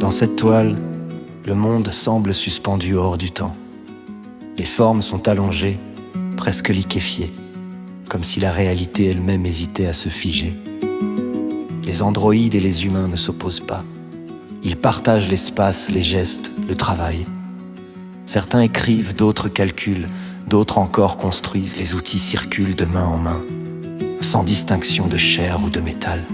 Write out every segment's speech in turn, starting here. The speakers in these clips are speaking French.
Dans cette toile, le monde semble suspendu hors du temps. Les formes sont allongées, presque liquéfiées, comme si la réalité elle-même hésitait à se figer. Les androïdes et les humains ne s'opposent pas. Ils partagent l'espace, les gestes, le travail. Certains écrivent, d'autres calculent, d'autres encore construisent. Les outils circulent de main en main, sans distinction de chair ou de métal.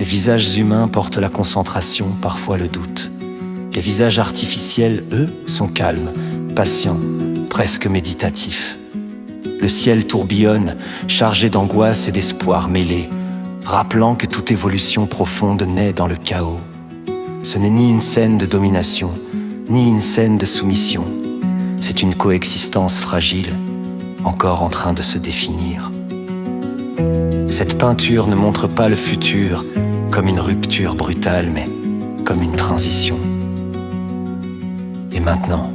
Les visages humains portent la concentration, parfois le doute. Les visages artificiels, eux, sont calmes, patients, presque méditatifs. Le ciel tourbillonne, chargé d'angoisse et d'espoir mêlés, rappelant que toute évolution profonde naît dans le chaos. Ce n'est ni une scène de domination, ni une scène de soumission. C'est une coexistence fragile, encore en train de se définir. Cette peinture ne montre pas le futur comme une rupture brutale, mais comme une transition. Et maintenant,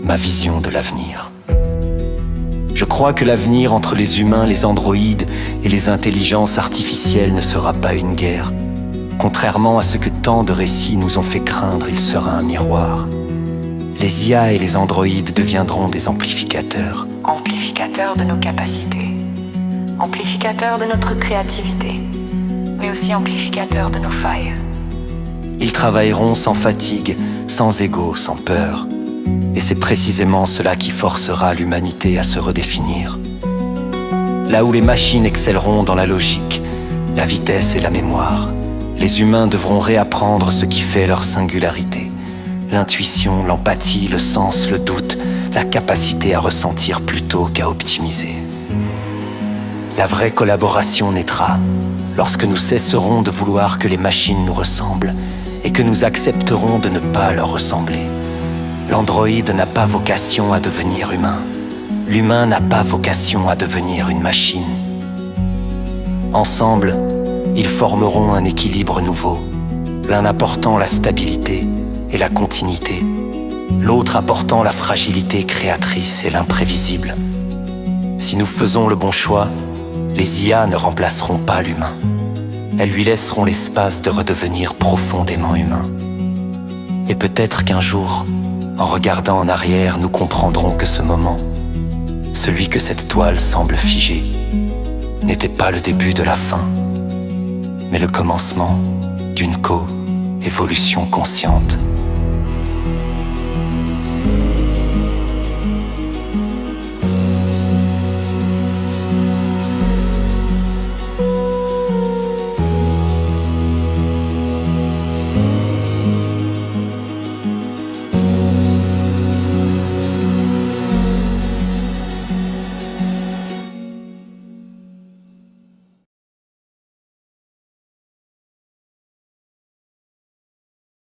ma vision de l'avenir. Je crois que l'avenir entre les humains, les androïdes et les intelligences artificielles ne sera pas une guerre. Contrairement à ce que tant de récits nous ont fait craindre, il sera un miroir. Les IA et les androïdes deviendront des amplificateurs. Amplificateurs de nos capacités, amplificateurs de notre créativité, mais aussi amplificateurs de nos failles. Ils travailleront sans fatigue, sans ego, sans peur. Et c'est précisément cela qui forcera l'humanité à se redéfinir. Là où les machines excelleront dans la logique, la vitesse et la mémoire, les humains devront réapprendre ce qui fait leur singularité. L'intuition, l'empathie, le sens, le doute, la capacité à ressentir plutôt qu'à optimiser. La vraie collaboration naîtra lorsque nous cesserons de vouloir que les machines nous ressemblent et que nous accepterons de ne pas leur ressembler. L'androïde n'a pas vocation à devenir humain. L'humain n'a pas vocation à devenir une machine. Ensemble, ils formeront un équilibre nouveau, l'un apportant la stabilité et la continuité, l'autre apportant la fragilité créatrice et l'imprévisible. Si nous faisons le bon choix, les IA ne remplaceront pas l'humain. Elles lui laisseront l'espace de redevenir profondément humain. Et peut-être qu'un jour, en regardant en arrière, nous comprendrons que ce moment, celui que cette toile semble figée, n'était pas le début de la fin, mais le commencement d'une co-évolution consciente.